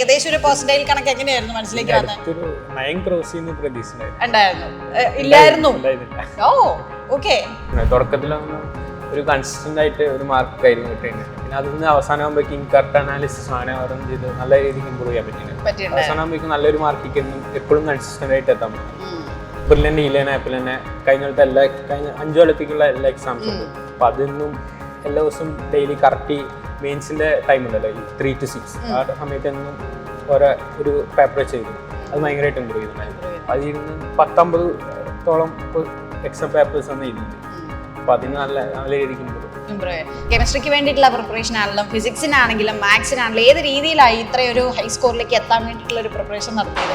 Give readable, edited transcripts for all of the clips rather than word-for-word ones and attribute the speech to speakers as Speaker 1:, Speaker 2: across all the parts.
Speaker 1: ഏകദേശം ഒരു പെർസെന്റേജ് കണക്ക് എങ്ങനെയായിരുന്നു മനസ്സിലേക്ക് വന്നത്? ഉണ്ടായിരുന്നു ഇല്ലായിരുന്നു? ഓ ഓക്കെ.
Speaker 2: തുടക്കത്തിലൊന്നും ഒരു കൺസിസ്റ്റന്റ് ആയിട്ട് ഒരു മാർക്കായിരുന്നു കിട്ടിയത്. പിന്നെ അതിന് അവസാനമാകുമ്പോൾ കറക്റ്റ് അനാലിസിസ് ആണ് ഓരോന്നും ചെയ്ത് നല്ല രീതിക്ക് ഇമ്പ്രൂവ് ചെയ്യാൻ പറ്റിയത്. അവസാനമാകുമ്പോഴേക്കും നല്ലൊരു മാർക്കിക്ക് എപ്പോഴും കൺസിസ്റ്റന്റ് ആയിട്ട് എത്താൻ പറ്റും. ബ്രില്യൻ്റ് ഈലൻ ആപ്പിൽ തന്നെ കഴിഞ്ഞ 5 കൊല്ലത്തേക്കുള്ള എല്ലാ എക്സാംസും ഉണ്ട്. അപ്പോൾ അതൊന്നും എല്ലാ ദിവസവും ഡെയിലി കറക്റ്റ് മെയിൻസിൻ്റെ ടൈം ഉണ്ടല്ലോ, ഈ 3 to 6 ആ സമയത്തൊന്നും ഒരു പേപ്പർ ചെയ്തു. അത് ഭയങ്കരമായിട്ട് ഇമ്പ്രൂവ് ചെയ്തിട്ടുണ്ടായിരുന്നു. അതിൽ നിന്ന് 10-50 എക്സാം പേപ്പേഴ്സ് ആണ് എഴുതിയിട്ട്. അപ്പോൾ അതിന് നല്ല രീതിക്ക്
Speaker 1: കെമിസ്ട്രിക്ക് വേണ്ടിയിട്ടുള്ള പ്രിപ്പറേഷൻ ആണെങ്കിലും ഫിസിക്സിനാണെങ്കിലും മാത്സിനാണെങ്കിലും ഏത് രീതിയിലായി ഇത്രയൊരു ഹൈ സ്കോറിലേക്ക് എത്താൻ വേണ്ടിയിട്ടുള്ള ഒരു പ്രിപ്പറേഷൻ നടത്തിയത്?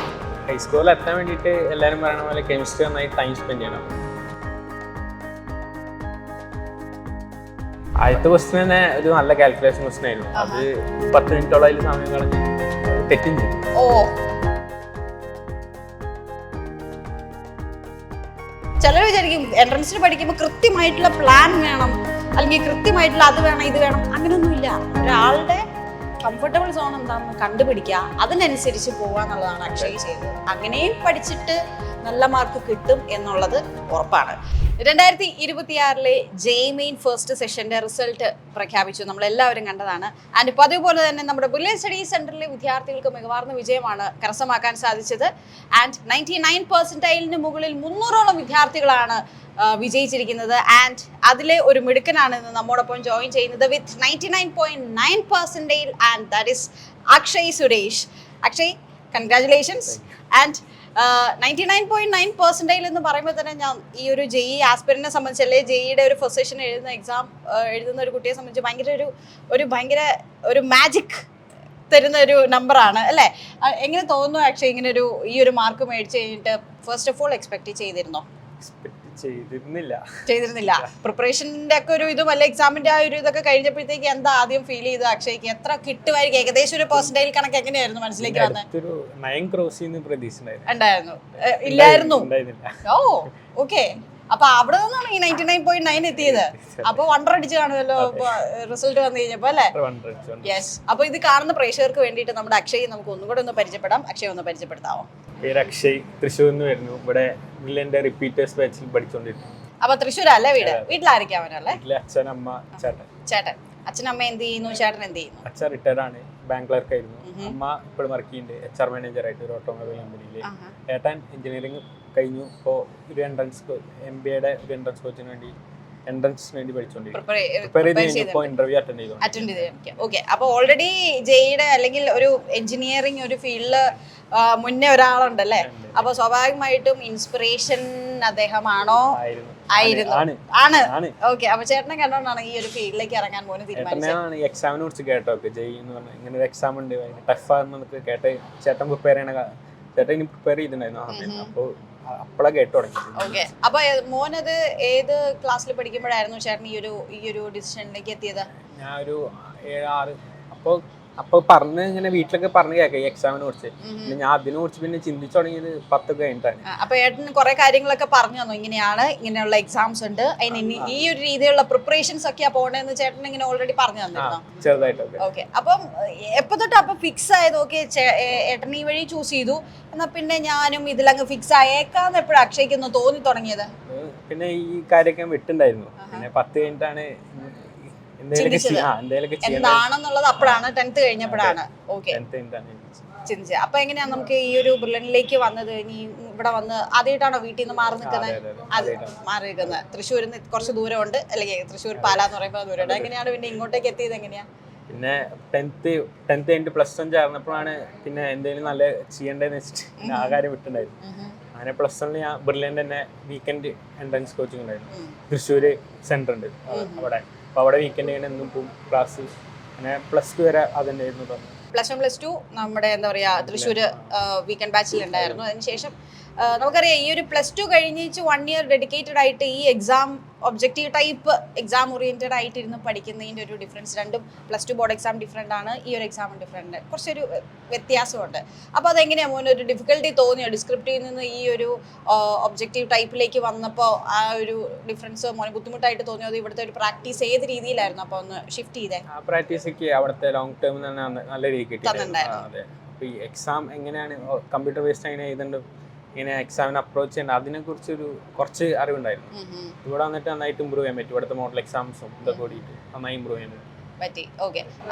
Speaker 2: ഹൈ സ്കൂളിൽ എത്താൻ വേണ്ടിയിട്ട് എല്ലാവരും പറയുന്ന പോലെ കെമിസ്ട്രി നന്നായി ടൈം സ്പെൻഡ് ചെയ്യണം. ആദ്യത്തെ ക്വസ്റ്റ്യൻ തന്നെ ഒരു നല്ല കാൽക്കുലേഷൻ ക്വസ്റ്റ്യൻ ആയിരുന്നു. അത് 10 മിനിറ്റോളം അതിൽ സമയം കളഞ്ഞ് തെറ്റും ചെയ്തു.
Speaker 1: ചിലർ വിചാരിക്കും എൻട്രൻസിന് പഠിക്കുമ്പോൾ കൃത്യമായിട്ടുള്ള പ്ലാൻ വേണം, അല്ലെങ്കിൽ കൃത്യമായിട്ടുള്ള അത് വേണം ഇത് വേണം, അങ്ങനെയൊന്നുമില്ല. ഒരാളുടെ കംഫർട്ടബിൾ സോൺ എന്താണെന്ന് കണ്ടുപിടിക്കുക, അതിനനുസരിച്ച് പോവുക എന്നുള്ളതാണ് അക്ഷയ് ചെയ്തത്. അങ്ങനെയും പഠിച്ചിട്ട് നല്ല മാർക്ക് കിട്ടും എന്നുള്ളത് ഉറപ്പാണ്. 2026 ജെഇ ഫസ്റ്റ് സെഷന്റെ റിസൾട്ട് പ്രഖ്യാപിച്ചു, നമ്മളെല്ലാവരും കണ്ടതാണ്. ആൻഡ് ഇപ്പോൾ അതേപോലെ തന്നെ നമ്മുടെ ബുള്ളറ്റ് സ്റ്റഡീസ് സെന്ററിലെ വിദ്യാർത്ഥികൾക്ക് മികവാർന്ന വിജയമാണ് കരസ്ഥമാക്കാൻ സാധിച്ചത്. ആൻഡ് 99% മുകളിൽ 300ഓളം വിദ്യാർത്ഥികളാണ് വിജയിച്ചിരിക്കുന്നത്. ആൻഡ് അതിലെ ഒരു മിടുക്കനാണ് ഇന്ന് നമ്മോടൊപ്പം ജോയിൻ ചെയ്യുന്നത് വിത്ത് 99.9%. And that is Akshay Suresh. Akshay, congratulations. And 99.9% എന്ന് പറയുമ്പോൾ തന്നെ ഞാൻ ഈ ഒരു ജെഇ ആസ്പിരന്റിനെ സംബന്ധിച്ച്, അല്ലെങ്കിൽ ജെഇയുടെ ഒരു ഫസ്റ്റ് സെഷൻ എഴുതുന്ന ഒരു കുട്ടിയെ സംബന്ധിച്ച് ഭയങ്കര ഒരു മാജിക് തരുന്ന ഒരു നമ്പറാണ് അല്ലേ? എങ്ങനെ തോന്നുന്നു അക്ഷയ് ഈ ഒരു മാർക്ക് മേടിച്ച് കഴിഞ്ഞിട്ട്? ഫസ്റ്റ് ഓഫ് ഓൾ എക്സ്പെക്ട് ചെയ്തിരുന്നോ? ചെയ്തിരുന്നില്ല. പ്രിപ്പറേഷന്റെ ഒക്കെ ഒരു ഇതും അല്ല, എക്സാമിന്റെ ആ ഒരു ഇതൊക്കെ കഴിഞ്ഞപ്പോഴത്തേക്ക് എന്താ ആദ്യം ഫീൽ ചെയ്ത് അക്ഷയ്ക്ക്? എത്ര കിട്ടുമായിരിക്കും? ഏകദേശം ഒരു പെർസെന്റേജ് കണക്ക് എങ്ങനെയായിരുന്നു മനസ്സിലേക്ക് വന്നത്? ഉണ്ടായിരുന്നു ഇല്ലായിരുന്നു? ഓ ഓക്കെ. അപ്പൊ അവിടെ നിന്നാണ് ഈ 99.9 എത്തിയത്. അപ്പൊ 100 അടിച്ച് കാണുമല്ലോ റിസൾട്ട് വന്നു കഴിഞ്ഞപ്പോ അല്ലേ? യെസ്. അപ്പൊ ഇത് കാണുന്ന പ്രേക്ഷകർക്ക് വേണ്ടിയിട്ട് നമ്മുടെ അക്ഷയ് നമുക്ക് ഒന്നുകൂടെ ഒന്ന് പരിചയപ്പെടാം. അക്ഷയ് ഒന്ന് പരിചയപ്പെടുത്താവോ?
Speaker 2: പേര് അക്ഷയ്, തൃശ്ശൂരിൽ നിന്ന് വരുന്നു. ഇവിടെ ബ്രില്യന്റ് റിപ്പീറ്റേഴ്സ് ബാച്ചിൽ പഠിച്ചുകൊണ്ടിരിക്കുന്നു.
Speaker 1: അപ്പൊ തൃശ്ശൂരല്ലേ വീട്? വീട്ടിലായിരിക്കാവനല്ലേ?
Speaker 2: അച്ഛൻ, അമ്മ, ചേട്ടൻ.
Speaker 1: അച്ഛനമ്മ എന്ത് ചെയ്യുന്നു? ചേട്ടൻ എന്ത് ചെയ്യുന്നു?
Speaker 2: അച്ഛൻ റിട്ടയർഡ് ആണ്, ബാങ്ക് ക്ലർക്ക് ആയിരുന്നു. അമ്മ ഇപ്പോഴും വർക്ക് ചെയ്യുന്നുണ്ട്, HR മാനേജർ ആയിട്ട് ഒരു ഓട്ടോമൊബൈൽ കമ്പനിയിൽ. ഏട്ടൻ എഞ്ചിനീയറിംഗ് കഴിഞ്ഞു. ഇപ്പോൾ ഒരു MBAയുടെ ഒരു എൻട്രൻസ് കോച്ചിന് വേണ്ടി പഠിച്ചുകൊണ്ടിരിക്കുന്നു. ഇന്റർവ്യൂ അറ്റൻഡ് ചെയ്തു.
Speaker 1: ഓക്കെ. അപ്പൊ ഓൾറെഡി ജെഇയുടെ അല്ലെങ്കിൽ ഒരു എഞ്ചിനീയറിംഗ് ഒരു ഫീൽഡില് മുന്നേ ഒരാളുണ്ടല്ലേ? അപ്പൊ സ്വാഭാവികമായിട്ടും ഇൻസ്പിറേഷൻ അദ്ദേഹമാണോ? ആണ്. ഓക്കെ. അപ്പൊ ചേട്ടനെ കണ്ടോണ്ടാണ് ഈ ഒരു ഫീൽഡിലേക്ക് ഇറങ്ങാൻ പോലും തീരുമാനിച്ചത്?
Speaker 2: എക്സാമിനെ കുറിച്ച് കേട്ടോ, ജെഇ എന്ന് പറഞ്ഞാൽ ഇങ്ങനെ ഒരു എക്സാം ഉണ്ട്, ടഫാന്നൊക്കെ കേട്ട് ചേട്ടൻ പ്രിപ്പയർ ചെയ്തിട്ടുണ്ടായിരുന്നു. അപ്പോൾ അപ്പോഴാണ് കേട്ടു തുടങ്ങി.
Speaker 1: ഓക്കെ. അപ്പൊ മോനത് ഏത് ക്ലാസ്സിൽ പഠിക്കുമ്പോഴായിരുന്നു ചേട്ടൻ ഈ ഒരു ഡിസിഷനിലേക്ക് എത്തിയത്?
Speaker 2: ഞാൻ ഒരു 7-6. അപ്പൊ ഇങ്ങനെ വീട്ടിലൊക്കെ പറഞ്ഞു കേൾക്കാം ഈ എക്സാമിനെ കുറിച്ച്. പിന്നെ ഞാൻ അതിനെ കുറിച്ച് പിന്നെ ചിന്തിച്ചു തുടങ്ങിയത് 10 കഴിഞ്ഞിട്ടാണ്.
Speaker 1: അപ്പൊ ഏട്ടന് കുറെ കാര്യങ്ങളൊക്കെ പറഞ്ഞു തന്നു, ഇങ്ങനെയുള്ള എക്സാംസ് ഉണ്ട്, അതിന് ഈ ഒരു രീതിയിലുള്ള പ്രിപ്പറേഷൻസ് ഒക്കെയാ പോകേണ്ടതെന്ന് ചേട്ടൻ ഇങ്ങനെ ഓൾറെഡി പറഞ്ഞു തന്നിരുന്നോ?
Speaker 2: ചെറുതായിട്ടൊക്കെ.
Speaker 1: ഓക്കെ. അപ്പം എപ്പോ തൊട്ട് അപ്പൊ ഫിക്സ് ആയത്? ഓക്കെ, ഏട്ടൻ ഈ വഴി ചൂസ് ചെയ്തു, എന്നാ പിന്നെ ഞാനും ഇതിലങ്ങ് ഫിക്സ് ആയേക്കാന്ന് എപ്പോഴും അക്ഷയ്ക്കൊന്ന് തോന്നി തുടങ്ങിയത്?
Speaker 2: പിന്നെ ഈ കാര്യമൊക്കെ വിട്ടുണ്ടായിരുന്നു. പിന്നെ 10 കഴിഞ്ഞിട്ടാണ്
Speaker 1: എന്താണെന്നുള്ളത് അപ്പോഴാണ് 10th കഴിഞ്ഞപ്പോഴാണ് ചിന്തിച്ചത്. അപ്പൊ എങ്ങനെയാ നമുക്ക് ഈ ഒരു ബ്രില്യന്റിലേക്ക് വന്നത്? ഇനി ഇവിടെ വന്ന് ആദ്യമായിട്ടാണോ വീട്ടിൽ നിന്ന് മാറി നിൽക്കുന്നത്? തൃശ്ശൂരിൽ നിന്ന് കുറച്ച് ദൂരമുണ്ട്, അല്ലെങ്കിൽ തൃശ്ശൂർ പാല എന്ന് പറയുമ്പോൾ ദൂരമുണ്ട്. എങ്ങനെയാണ് പിന്നെ ഇങ്ങോട്ടേക്ക് എത്തിയത്? എങ്ങനെയാ?
Speaker 2: പിന്നെ 10th കഴിഞ്ഞിട്ട് +1 ചേർന്നപ്പോഴാണ് പിന്നെ എന്തെങ്കിലും നല്ല ചെയ്യേണ്ടതെന്ന് വെച്ചിട്ട് ആ കാര്യം വിട്ടുണ്ടായിരുന്നു. അങ്ങനെ +1 ഞാൻ ബ്രില്യന്റ് തന്നെ വീക്കെൻഡ് എൻട്രൻസ് കോച്ചിങ് ഉണ്ടായിരുന്നു. തൃശ്ശൂര് സെന്റർ ഉണ്ട് അവിടെ. അപ്പോൾ അവിടെ വീക്കെൻഡ് ഇങ്ങനെ എന്നും പോകും ക്ലാസ്. അങ്ങനെ +2 വരെ അതുണ്ടായിരുന്നു.
Speaker 1: +1 +2 നമ്മുടെ എന്താ പറയുക തൃശ്ശൂർ വീക്കെൻഡ് ബാച്ചിൽ ഉണ്ടായിരുന്നു. അതിനുശേഷം നമുക്കറിയാം ഈ ഒരു +2 കഴിഞ്ഞിട്ട് 1 ഇയർ ഡെഡിക്കേറ്റഡ് ആയിട്ട് ഈ exam objective type exam oriented ആയിട്ടിരുന്ന് പഠിക്കുന്നതിൻ്റെ ഒരു ഡിഫറൻസ്. രണ്ടും +2 ബോർഡ് എക്സാം ഡിഫറെൻ്റ് ആണ്, ഈ ഒരു എക്സാം ഡിഫറെൻ്റ്, കുറച്ചൊരു വ്യത്യാസമുണ്ട്. അപ്പോൾ അതെങ്ങനെയാണ് മോനെ ഒരു ഡിഫിക്കൽട്ടി തോന്നിയോ? ഡിസ്ക്രിപ്റ്റീവിൽ നിന്ന് ഈ ഒരു ഒബ്ജക്റ്റീവ് ടൈപ്പിലേക്ക് വന്നപ്പോൾ ആ ഒരു ഡിഫറൻസ് മോനെ ബുദ്ധിമുട്ടായിട്ട് തോന്നിയോ? അത് ഇവിടുത്തെ ഒരു പ്രാക്ടീസ് ഏത് രീതിയിലായിരുന്നു അപ്പോൾ ഒന്ന് ഷിഫ്റ്റ് ചെയ്തേ?
Speaker 2: പ്രാക്ടീസ് ഒക്കെ അവിടുത്തെ ലോങ് ടേം നല്ല രീതിക്ക്
Speaker 1: തന്നിട്ടുണ്ടായിരുന്നു.
Speaker 2: അപ്പോൾ ഈ എക്സാം എങ്ങനെയാണ് കമ്പ്യൂട്ടർ ബേസ്ഡ് എങ്ങനെ എഴുതേണ്ടത്, ഇങ്ങനെ എക്സാമിന് അപ്രോച്ച് ചെയ്യേണ്ടത്, അതിനെക്കുറിച്ചൊരു കുറച്ച് അറിവുണ്ടായിരുന്നു. ഇവിടെ വന്നിട്ട് നന്നായിട്ട് ഇമ്പ്രൂവ് ചെയ്യാൻ പറ്റും. ഇവിടുത്തെ മോഡൽ എക്സാംസും ഇതൊക്കെ കൂടിയിട്ട് നന്നായി ഇമ്പ്രൂവ് ചെയ്യാൻ
Speaker 1: പറ്റി. ഓക്കെ.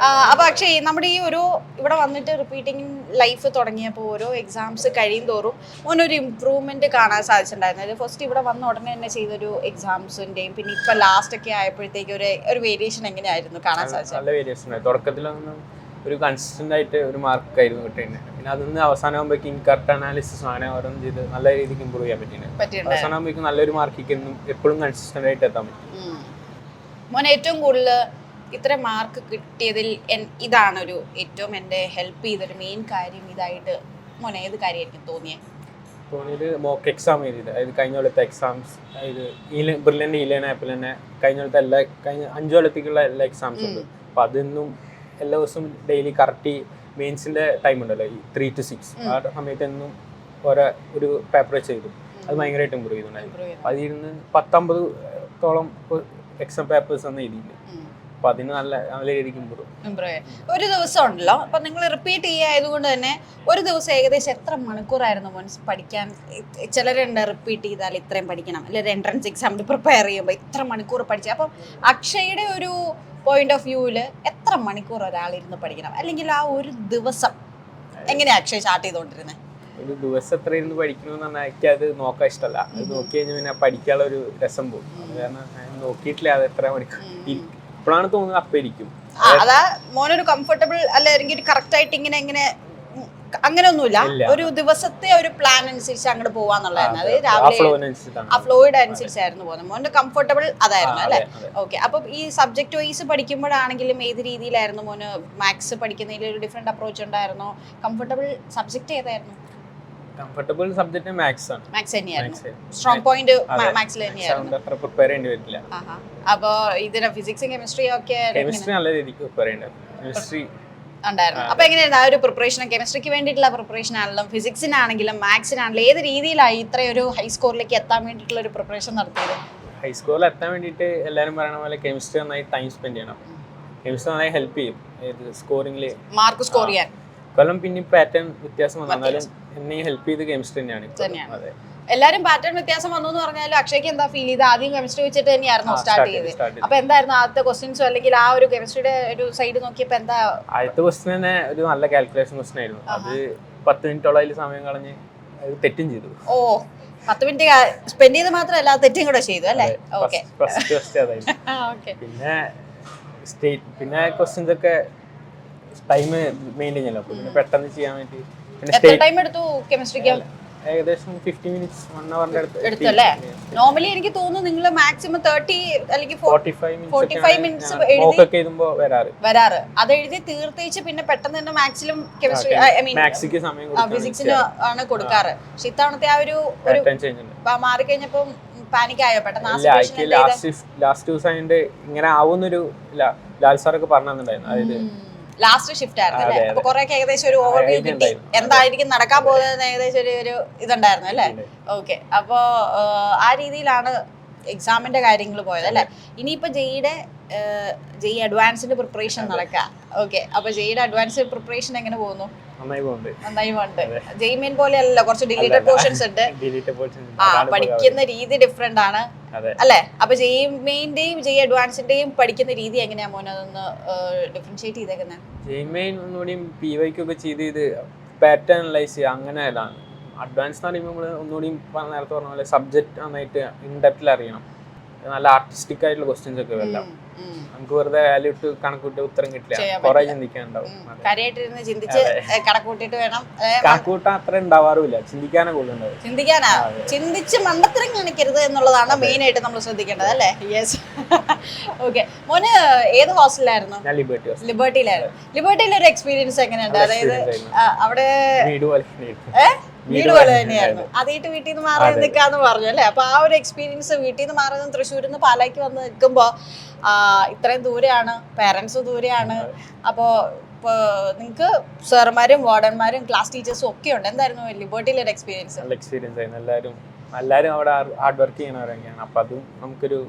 Speaker 1: അപ്പോൾ അക്ഷയ്, നമ്മുടെ ഈ ഒരു ഇവിടെ വന്നിട്ട് റിപ്പീറ്റിംഗ് ലൈഫ് തുടങ്ങിയപ്പോൾ ഓരോ എക്സാംസ് കഴിയും തോറും മോനൊരു ഇമ്പ്രൂവ്മെന്റ് കാണാൻ സാധിച്ചിട്ടുണ്ടായിരുന്നു. അത് ഫസ്റ്റ് ഇവിടെ വന്ന ഉടനെ തന്നെ ചെയ്തൊരു എക്സാംസിന്റെയും പിന്നെ ഇപ്പൊ ലാസ്റ്റ് ഒക്കെ ആയപ്പോഴത്തേക്ക് ഒരു വേരിയേഷൻ എങ്ങനെയായിരുന്നു കാണാൻ സാധിച്ചത്?
Speaker 2: നല്ല വേരിയേഷൻ ആയി. തുടക്കത്തിലൊന്നും ഒരു കൺസിസ്റ്റന്റ് ആയിട്ട് ഒരു മാർക്കായിരുന്നു കിട്ടുന്നത്. പിന്നെ അതിന് അവസാനമാകുമ്പോഴേക്കും കറക്റ്റ് അനാലിസിസ് അങ്ങനെ ഓരോന്നും ചെയ്ത് നല്ല രീതിക്ക് ഇമ്പ്രൂവ് ചെയ്യാൻ പറ്റിയിട്ടുണ്ട്. അവസാനമാകുമ്പോഴേക്കും നല്ലൊരു മാർക്കിക്കൊന്നും എപ്പോഴും കൺസിസ്റ്റന്റ് ആയിട്ട് എത്താൻ പറ്റും.
Speaker 1: മോൻ ഏറ്റവും കൂടുതൽ ഇത്ര മാർക്ക് കിട്ടിയതിൽ ഇതാണൊരു ഏറ്റവും എന്നെ ഹെൽപ്പ് ചെയ്തൊരു മെയിൻ കാര്യം ഇതായിട്ട് മോനെ ഏത് കാര്യമായിരിക്കും
Speaker 2: തോന്നിയത്? മോക്ക് എക്സാം എഴുതിയത്, അതായത് കഴിഞ്ഞ കൊല്ലത്തെ എക്സാംസ്, അതായത് ബ്രില്യൻ്റ് ഈലേൺ ആപ്പിൽ തന്നെ കഴിഞ്ഞ കൊല്ലത്തെ കഴിഞ്ഞ 5 കൊല്ലത്തേക്കുള്ള എല്ലാ എക്സാംസും ഉണ്ട്. അപ്പോൾ അതൊന്നും എല്ലാ ദിവസവും ഡെയിലി കറക്റ്റ് മെയിൻസിൻ്റെ ടൈം ഉണ്ടല്ലോ, ഈ 3 to 6 ആ സമയത്ത് എന്നും ഒരു പേപ്പർ ചെയ്തു. അത് ഭയങ്കരമായിട്ട് ഇമ്പ്രൂവ് ചെയ്തിട്ടുണ്ടായിരുന്നു. അതിരുന്ന് 10-50 എക്സാം പേപ്പേഴ്സ് ആണ് എഴുതിയിട്ടുണ്ട്. അപ്പോൾ അതിന് നല്ല രീതിക്ക് ഇമ്പ്രൂവ്.
Speaker 1: ഒരു ദിവസം ഉണ്ടല്ലോ, അപ്പം നിങ്ങൾ റിപ്പീറ്റ് ചെയ്യായതുകൊണ്ട് തന്നെ ഒരു ദിവസം ഏകദേശം എത്ര മണിക്കൂറായിരുന്നു മോൻസ് പഠിക്കാൻ? ചിലരുണ്ട് റിപ്പീറ്റ് ചെയ്താൽ ഇത്രയും പഠിക്കണം, അല്ലെങ്കിൽ എൻട്രൻസ് എക്സാമിന് പ്രിപ്പയർ ചെയ്യുമ്പോൾ ഇത്ര മണിക്കൂർ പഠിച്ചു. അപ്പം അക്ഷയുടെ ഒരു പോയിന്റ് ഓഫ് വ്യൂവിൽ എത്ര മണിക്കൂർ ഒരാളിരുന്ന് പഠിക്കണം, അല്ലെങ്കിൽ ആ ഒരു ദിവസം എങ്ങനെയാണ് അക്ഷയ് സ്റ്റാർട്ട് ചെയ്തുകൊണ്ടിരുന്നത്?
Speaker 2: ഒരു ദിവസം എത്ര ഇരുന്ന് പഠിക്കണമെന്ന് പറഞ്ഞാൽ എനിക്ക് അത് നോക്കാൻ ഇഷ്ടമല്ല. അത് നോക്കി കഴിഞ്ഞാൽ പിന്നെ പഠിക്കാനുള്ള ഒരു രസം പോകും. അത് കാരണം നോക്കിയിട്ടില്ല അത് എത്ര മണിക്കൂർ ഇപ്പോഴാണ് തോന്നുന്നത് അപ്പം ഇരിക്കും.
Speaker 1: അതാ മോനൊരു കംഫർട്ടബിൾ അല്ലെങ്കിൽ കറക്റ്റ് ആയിട്ട് ഇങ്ങനെ അങ്ങനെയൊന്നുമില്ല, ഒരു ദിവസത്തെ ഒരു പ്ലാൻ അനുസരിച്ച് അങ്ങോട്ട് പോവാന്നുള്ളതായിരുന്നു. അത് രാവിലെ ആ ഫ്ലോയുടെ അനുസരിച്ചായിരുന്നു പോകുന്നത്. മോന്റെ കംഫർട്ടബിൾ അതായിരുന്നു അല്ലേ? ഓക്കെ. അപ്പം ഈ സബ്ജക്ട് വൈസ് പഠിക്കുമ്പോഴാണെങ്കിലും ഏത് രീതിയിലായിരുന്നു മോന്? മാത്സ് പഠിക്കുന്നതിൽ ഒരു ഡിഫറെന്റ് അപ്രോച്ച് ഉണ്ടായിരുന്നോ? കംഫർട്ടബിൾ സബ്ജക്ട് ഏതായിരുന്നു?
Speaker 2: കംഫർട്ടബിൾ സബ്ജക്ട് മാത്സ് ആണ്.
Speaker 1: മാത്സ് തന്നെയായിരുന്നു സ്ട്രോങ് പോയിന്റ്. മാത്സിൽ തന്നെയായിരുന്നു.
Speaker 2: പ്രിപ്പയർ ചെയ്യേണ്ടി വരില്ല.
Speaker 1: അപ്പൊ ഇതിന് ഫിസിക്സും കെമിസ്ട്രിയും ഒക്കെ
Speaker 2: കെമിസ്ട്രി നല്ല രീതിക്ക് പ്രിപ്പയർ ചെയ്യേണ്ടത്. കെമിസ്ട്രി
Speaker 1: ഉണ്ടായിരുന്നു. അപ്പൊ എങ്ങനെയായിരുന്നു ആ ഒരു പ്രിപ്പറേഷൻ? കെമിസ്ട്രിക്ക് വേണ്ടിയിട്ടുള്ള പ്രിപ്പറേഷൻ ആണെങ്കിലും ഫിസിക്സിനാണെങ്കിലും മാത്സിനാണെങ്കിലും ഏത് രീതിയിലായി ഇത്രയൊരു ഹൈ സ്കോറിലേക്ക് എത്താൻ വേണ്ടിയിട്ടുള്ള ഒരു പ്രിപ്പറേഷൻ നടത്തിയത്?
Speaker 2: ഹൈ സ്കോറിൽ എത്താൻ വേണ്ടിയിട്ട് എല്ലാവരും പറയണ പോലെ കെമിസ്ട്രി നന്നായി ടൈം സ്പെൻഡ് ചെയ്യണം. കെമിസ്ട്രി നന്നായി ഹെൽപ്പ് ചെയ്യും സ്കോറിംഗിൽ,
Speaker 1: മാർക്ക് സ്കോർ ചെയ്യാൻ.
Speaker 2: കൊല്ലം പിന്നെ പാറ്റേൺ വ്യത്യാസം വന്നാലും എന്നെ ഹെൽപ്പ് ചെയ്ത് കെമിസ്ട്രി തന്നെയാണ്. അതെ,
Speaker 1: എല്ലാരും പാറ്റേൺ വ്യത്യാസം വന്നു എന്ന് പറഞ്ഞാലും അക്ഷയ്ക്ക് എന്താ ഫീൽ ചെയ്ത്? ആദ്യം കെമിസ്ട്രി വെച്ചിട്ട് തന്നെയായിരുന്നു സ്റ്റാർട്ട് ചെയ്തത്. അപ്പൊ എന്തായിരുന്നു ആദ്യത്തെ ക്വസ്റ്റ്യൻസോ അല്ലെങ്കിൽ ആ ഒരു കെമിസ്ട്രിയുടെ ഒരു സൈഡ് നോക്കിയപ്പോ എന്താ?
Speaker 2: ആദ്യത്തെ ക്വസ്റ്റ്യൻ തന്നെ ഒരു നല്ല കാൽക്കുലേഷൻ ക്വസ്റ്റ്യൻ ആയിരുന്നു. അത് 10 മിനിറ്റോളം അതിൽ സമയം കളഞ്ഞ് തെറ്റും ചെയ്തു.
Speaker 1: ഓ, 10 മിനിറ്റ് സ്പെൻഡ് ചെയ്ത് മാത്രമല്ല തെറ്റും കൂടെ ചെയ്തു അല്ലേ? ഓക്കെ.
Speaker 2: പിന്നെ ക്വസ്റ്റ്യൻസ് ഒക്കെ ടൈം മെയിൻറ്റെയിൻ ചെയ്യണം. പിന്നെ പെട്ടെന്ന് ചെയ്യാൻ വേണ്ടി.
Speaker 1: എത്ര ടൈം എടുത്തു കെമിസ്ട്രിക്ക്?
Speaker 2: ഏകദേശം 50 minutes 1 hour
Speaker 1: എടുത്തു അല്ലേ? നോർമലി എനിക്ക് തോന്നുന്നു നിങ്ങൾ മാക്സിമം 30 അല്ലെങ്കിൽ 45 മിനിറ്റ്സ്
Speaker 2: എഴുതുമ്പോൾ
Speaker 1: വരാറ്. അത് എഴുതി തീർത്തേച്ച് പിന്നെ പെട്ടെന്ന് തന്നെ മാത്സിലും കെമിസ്ട്രി ഫിസിക്സിന് ആണ് കൊടുക്കാറ്. പക്ഷെ ഇത്തവണത്തെ ആ ഒരു മാറിക്കഴിഞ്ഞപ്പോ പാനിക് ആയോ പെട്ടെന്ന്?
Speaker 2: ലാസ്റ്റ് ദിവസം ഇങ്ങനെ ആവുന്നൊരു ലാൽ സാറൊക്കെ പറഞ്ഞിട്ടുണ്ടായിരുന്നു. അതായത്
Speaker 1: ലാസ്റ്റ് ഷിഫ്റ്റ് ആയിരുന്നു അല്ലേ? അപ്പൊ കുറെ ഏകദേശം ഒരു ഓവർവ്യൂ കിട്ടി, എന്തായിരിക്കും നടക്കാൻ പോകുന്നത് ഏകദേശം ഒരു ഇതുണ്ടായിരുന്നു അല്ലേ? ഓക്കെ. അപ്പോ ആ രീതിയിലാണ് എക്സാമിന്റെ കാര്യങ്ങൾ പോയത് അല്ലേ? ഇനിയിപ്പോ ജെഇ അഡ്വാൻസിന്റെ പ്രിപ്പറേഷൻ നടക്കുക. ഓക്കെ. അപ്പൊ ജെഇയുടെ അഡ്വാൻസ് പ്രിപ്പറേഷൻ എങ്ങനെ പോകുന്നു? നന്നായി പോകുന്നുണ്ട്. ജെഇ മെയിൻ പോലെ അല്ലല്ലോ, കുറച്ച് ഡിലീറ്റഡ് പോർഷൻസ് ഉണ്ട്. പഠിക്കുന്ന രീതി ഡിഫറെന്റ് ആണ് അല്ലേ? അപ്പൊ ജെഇ മെയിന്റെയും ജെഇ അഡ്വാൻസിന്റെയും പഠിക്കുന്ന രീതി എങ്ങനെയാ മോനെ അതൊന്ന് ഡിഫറൻഷിയേറ്റ് ചെയ്തേക്കുന്നത്?
Speaker 2: ജെഇ മെയിൻ ഒന്നുകൂടിയും PY ഒക്കെ ചെയ്ത് പാറ്റേൺ അനലൈസ് ചെയ്യുക അങ്ങനെയല്ലാണ്. അഡ്വാൻസ് എന്ന് പറയുമ്പോൾ നമ്മൾ ഒന്നുകൂടി നേരത്തെ പറഞ്ഞ പോലെ സബ്ജക്ട് നന്നായിട്ട് ഇൻഡെപ്തിൽ അറിയണം. നല്ല ആർട്ടിസ്റ്റിക് ആയിട്ടുള്ള ക്വസ്റ്റ്യൻസ് ഒക്കെ വരാം. നമുക്ക് വെറുതെ വാല്യൂ ഇട്ട് കണക്കൂട്ടി ഉത്തരം കിട്ടില്ല, കുറെ ചിന്തിക്കാനുണ്ടാവും. കണക്കൂട്ടാൻ അത്ര ഉണ്ടാവാറില്ല, ചിന്തിക്കാനേ കൂടുതലുണ്ടാവും.
Speaker 1: ചിന്തിച്ച് മണ്ടത്തരം കാണിക്കരുത് എന്നുള്ളതാണ് മെയിൻ ആയിട്ട് നമ്മൾ ശ്രദ്ധിക്കേണ്ടത് അല്ലേ? യെസ്. ഓക്കെ. മോന് ഏത് ഹോസ്റ്റലിലായിരുന്നു?
Speaker 2: ഞാൻ
Speaker 1: ലിബർട്ടിയിലായിരുന്നു. ലിബർട്ടിയിലെ ഒരു എക്സ്പീരിയൻസ് എങ്ങനെയുണ്ട്? അതായത് അവിടെ വീട് പോലെ തന്നെയായിരുന്നു. അതായിട്ട് വീട്ടിൽ നിന്ന് മാറി നിൽക്കാന്ന് പറഞ്ഞു അല്ലേ? അപ്പൊ ആ ഒരു എക്സ്പീരിയൻസ് വീട്ടിൽ നിന്ന് മാറി നിന്ന് തൃശ്ശൂരിൽ നിന്ന് പാലായ്ക്ക് വന്ന് നിൽക്കുമ്പോ ഇത്രയും ദൂരെയാണ്, പേരൻസ് ദൂരെയാണ്. അപ്പോൾ നിങ്ങൾക്ക് സാറുമാരും വാർഡന്മാരും ക്ലാസ് ടീച്ചേഴ്സും ഒക്കെ ഉണ്ട്. എന്തായിരുന്നു ലിബർട്ടിയിലെ ഒരു എക്സ്പീരിയൻസ്?
Speaker 2: നല്ല എക്സ്പീരിയൻസ് ആയിരുന്നു. എല്ലാവരും അവിടെ ഹാർഡ് വർക്ക് ചെയ്യണവരൊക്കെയാണ്. അപ്പൊ അതും നമുക്കൊരു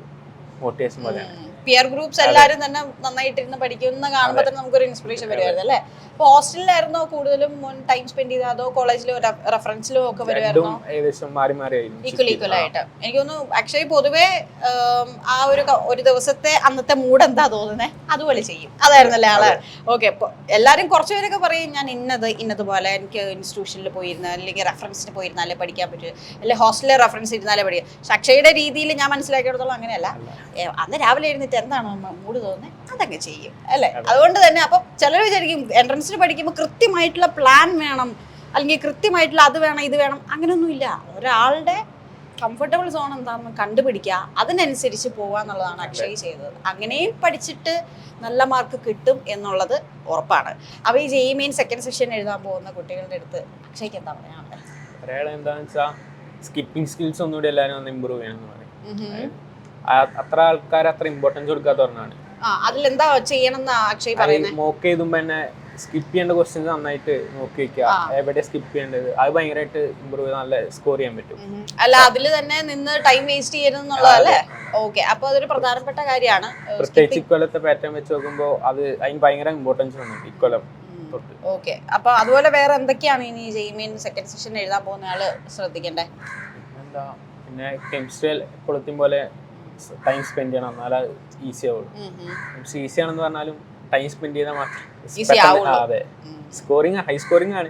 Speaker 2: മോട്ടിവേഷൻ പോലെയാണ്.
Speaker 1: പിയർ ഗ്രൂപ്പ്സ് എല്ലാവരും തന്നെ നന്നായിട്ടിരുന്ന് പഠിക്കുന്ന കാണുമ്പോൾ തന്നെ നമുക്കൊരു ഇൻസ്പിറേഷൻ വരുമായിരുന്നു അല്ലേ? അപ്പോൾ ഹോസ്റ്റലിലായിരുന്നോ കൂടുതലും ടൈം സ്പെൻഡ് ചെയ്തത്, അതോ കോളേജിലോ റെഫറൻസിലോ ഒക്കെ വരുമായിരുന്നോ?
Speaker 2: ഏകദേശം മാറി മാറിയായിരുന്നു.
Speaker 1: ഈക്വൽ ആയിട്ട്. എനിക്ക് തോന്നുന്നു അക്ഷയ് പൊതുവേ ആ ഒരു ദിവസത്തെ അന്നത്തെ മൂഡ് എന്താ തോന്നുന്നത് അതുപോലെ ചെയ്യും. അതായിരുന്നല്ലേ ആള്? ഓക്കെ. എല്ലാവരും കുറച്ചുപേരൊക്കെ പറയും ഞാൻ ഇന്നതുപോലെ എനിക്ക് ഇൻസ്റ്റിറ്റ്യൂഷനിൽ പോയിരുന്ന അല്ലെങ്കിൽ റെഫറൻസിന് പോയിരുന്നാലേ പഠിക്കാൻ പറ്റും, അല്ലെങ്കിൽ ഹോസ്റ്റലിലെ റെഫറൻസ് ഇരുന്നാലേ പഠിക്കാം. പക്ഷെ അക്ഷയുടെ രീതിയിൽ ഞാൻ മനസ്സിലാക്കിയിടത്തോളം അങ്ങനെയല്ല. അന്ന് രാവിലെ എഴുന്നിട്ട് എന്താണോ മൂഡ് തോന്നുന്നത് അതങ്ങ് ചെയ്യും അല്ലേ? അതുകൊണ്ട് തന്നെ അപ്പം ചിലർ വിചാരിക്കും എൻട്രൻസിന് പഠിക്കുമ്പോൾ കൃത്യമായിട്ടുള്ള പ്ലാൻ വേണം, അല്ലെങ്കിൽ കൃത്യമായിട്ടുള്ള അത് വേണം ഇത് വേണം, അങ്ങനെയൊന്നുമില്ല. ഒരാളുടെ കംഫർട്ടബിൾ സോൺ എന്താണെന്ന് കണ്ടുപിടിക്കുക, അതിനനുസരിച്ച് പോവുക എന്നുള്ളതാണ് അക്ഷയ് ചെയ്തത്. അങ്ങനെയും പഠിച്ചിട്ട് നല്ല മാർക്ക് കിട്ടും എന്നുള്ളത് ഉറപ്പാണ്. അപ്പോൾ ഈ JEE മെയിൻ സെക്കൻഡ് സെഷൻ എഴുതാൻ പോകുന്ന കുട്ടികളുടെ അടുത്ത് അക്ഷയ്ക്ക് എന്താ പറയാനുള്ളത്?
Speaker 2: എന്താണെന്ന് വെച്ചാൽ സ്കിപ്പിംഗ് സ്കിൽസ് ഒന്നുകൂടി എല്ലാവരും ഒന്ന് ഇമ്പ്രൂവ് ചെയ്യണമെന്ന് പറയും. അത്ര ആൾക്കാർ അത്ര ഇമ്പോർട്ടൻസ് കൊടുക്കാത്ത പറഞ്ഞാണ്.
Speaker 1: അതിലെന്താ ചെയ്യണം അക്ഷയ് പറയുന്നത്?
Speaker 2: മോക്ക് ചെയ്തുമ്പോ തന്നെ സ്കിപ്പ് ചെയ്യേണ്ട ക്വസ്റ്റ്യൻസ് നന്നായിട്ട് നോക്കി വെക്കുക, എവിടെ സ്കിപ്പ് ചെയ്യേണ്ടത്, അത് ഭയങ്കരമായിട്ട് ഇമ്പ്രൂവ് ചെയ്ത് നല്ല സ്കോർ ചെയ്യാൻ പറ്റും.
Speaker 1: അല്ല അതില് തന്നെ നിന്ന് ടൈം വേസ്റ്റ് ചെയ്യരുതെന്നുള്ളതല്ലേ? ഓക്കെ. അപ്പൊ അതൊരു പ്രധാനപ്പെട്ട കാര്യമാണ്.
Speaker 2: പ്രത്യേകിച്ച് ഇക്കൊല്ലത്തെ പാറ്റേൺ വെച്ച് നോക്കുമ്പോൾ അത് അതിന് ഭയങ്കര ഇമ്പോർട്ടൻസ് വന്നിട്ട് ഇക്കൊല്ലം.
Speaker 1: ഓക്കെ. അപ്പൊ അതുപോലെ വേറെ എന്തൊക്കെയാണ് ഇനി JEE മെയിൻ സെക്കൻഡ് സെഷൻ എഴുതാൻ പോകുന്ന ആള് ശ്രദ്ധിക്കണ്ടേ?
Speaker 2: പിന്നെ കെമിസ്ട്രി എപ്പോഴത്തെയും പോലെ ടൈം സ്പെൻഡ് ചെയ്യണം, എന്നാലേ ഈസി ആവുള്ളൂ. ഈസി ആണെന്ന് പറഞ്ഞാലും ടൈം സ്പെൻഡ് ചെയ്താൽ മാത്രം. അതെ, സ്കോറിംഗ് ഹൈ സ്കോറിംഗ് ആണ്,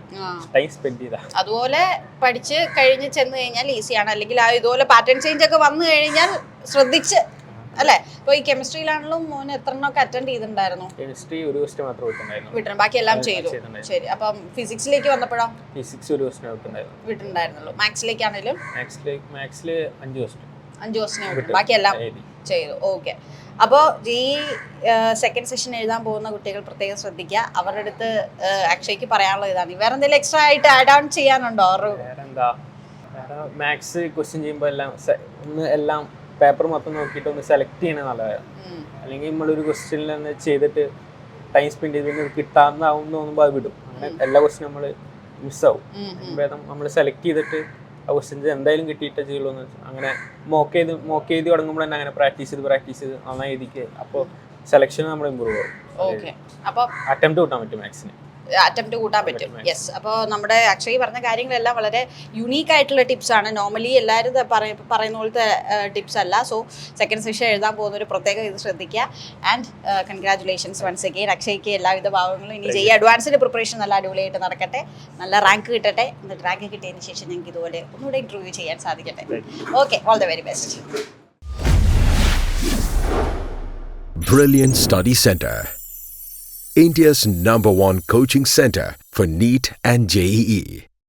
Speaker 2: ടൈം സ്പെൻഡ് ചെയ്താൽ.
Speaker 1: അതുപോലെ പഠിച്ച് കഴിഞ്ഞ് ചെന്ന് കഴിഞ്ഞാൽ ഈസിയാണ്. അല്ലെങ്കിൽ ഇതുപോലെ പാറ്റേൺ ചേഞ്ച് ഒക്കെ വന്നു കഴിഞ്ഞാൽ ശ്രദ്ധിച്ച് അല്ലേ? ഇപ്പൊ ഈ കെമിസ്ട്രിയിലാണെങ്കിലും മോന് എത്രണ്ണൊക്കെ അറ്റൻഡ് ചെയ്തിട്ടുണ്ടായിരുന്നു?
Speaker 2: കെമിസ്ട്രി ഒരു ക്വസ്റ്റ്യൻ മാത്രം വിട്ടുണ്ടായിരുന്നു,
Speaker 1: ബാക്കി എല്ലാം ചെയ്തു. ശരി. അപ്പം ഫിസിക്സിലേക്ക് വന്നപ്പോഴോ?
Speaker 2: ഫിസിക്സ് ഒരു ക്വസ്റ്റ്യൻ
Speaker 1: വിട്ടുണ്ടായിരുന്നുള്ളൂ. മാത്സിലേക്കാണെങ്കിലും
Speaker 2: മാത്സില് 5
Speaker 1: ക്വസ്റ്റ്യൻ വിട്ടു, ബാക്കി എല്ലാം ചെയ്തു. ഓക്കെ. അപ്പോൾ JEE സെക്കൻഡ് സെഷൻ എഴുതാൻ പോകുന്ന കുട്ടികൾ പ്രത്യേകം ശ്രദ്ധിക്കുക. അവരുടെ അടുത്ത് അക്ഷയ്ക്ക് പറയാനുള്ളത് ഇതാണ്. വേറെ എന്തെങ്കിലും എക്സ്ട്രാ ആയിട്ട് ആഡ് ഓൺ ചെയ്യാനുണ്ടോ?
Speaker 2: മാത്സ് ക്വസ്റ്റ്യൻ ചെയ്യുമ്പോൾ എല്ലാം പേപ്പർ മൊത്തം നോക്കിയിട്ട് ഒന്ന് സെലക്ട് ചെയ്യണത് നല്ലതാണ്. അല്ലെങ്കിൽ നമ്മളൊരു ക്വസ്റ്റ്യനിൽ തന്നെ ചെയ്തിട്ട് ടൈം സ്പെൻഡ് ചെയ്ത് കിട്ടാവുന്നതാവും തോന്നുമ്പോൾ അത് വിടും. അങ്ങനെ എല്ലാ ക്വസ്റ്റ്യൻ നമ്മൾ മിസ്സാവും. ഭേദം നമ്മൾ സെലക്ട് ചെയ്തിട്ട് ആ ക്വസ്റ്റ്യൻസ് എന്തായാലും കിട്ടിയിട്ടേ ചെയ്യുള്ളൂ എന്ന് വെച്ചാൽ അങ്ങനെ മോക്ക് ചെയ്ത് തുടങ്ങുമ്പോൾ തന്നെ അങ്ങനെ പ്രാക്ടീസ് ചെയ്ത് നന്നായി എഴുതിക്കുക. അപ്പോൾ സെലക്ഷൻ നമ്മൾ ഇമ്പ്രൂവ് ആവും. അറ്റംപ്റ്റ് കൂട്ടാൻ പറ്റും, മാത്സിന്
Speaker 1: അറ്റംപ്റ്റ് കൂട്ടാൻ പറ്റും. യെസ്. അപ്പോൾ നമ്മുടെ അക്ഷയ് പറഞ്ഞ കാര്യങ്ങളെല്ലാം വളരെ യുണീക്ക് ആയിട്ടുള്ള ടിപ്സ് ആണ്. നോർമലി എല്ലാവരും പറയുന്ന പോലത്തെ ടിപ്സ് അല്ല. സോ സെക്കൻഡ് സെഷൻ എഴുതാൻ പോകുന്ന ഒരു പ്രത്യേകം ഇത് ശ്രദ്ധിക്കുക. ആൻഡ് കൺഗ്രാറ്റുലേഷൻസ് വൺസ് അഗെയിൻ അക്ഷയ്ക്ക് എല്ലാവിധ ഭാവങ്ങളും. ഇനി JEE അഡ്വാൻസിൻ്റെ പ്രിപ്പറേഷൻ നല്ല അടിപൊളിയായിട്ട് നടക്കട്ടെ, നല്ല റാങ്ക് കിട്ടട്ടെ. എന്നിട്ട് റാങ്ക് കിട്ടിയതിന് ശേഷം ഞങ്ങൾക്ക് ഇതുപോലെ ഒന്നുകൂടെ ഇൻ്റർവ്യൂ ചെയ്യാൻ സാധിക്കട്ടെ. Okay, all the very best.
Speaker 3: Brilliant Study Center, India's #1 coaching center for NEET and JEE.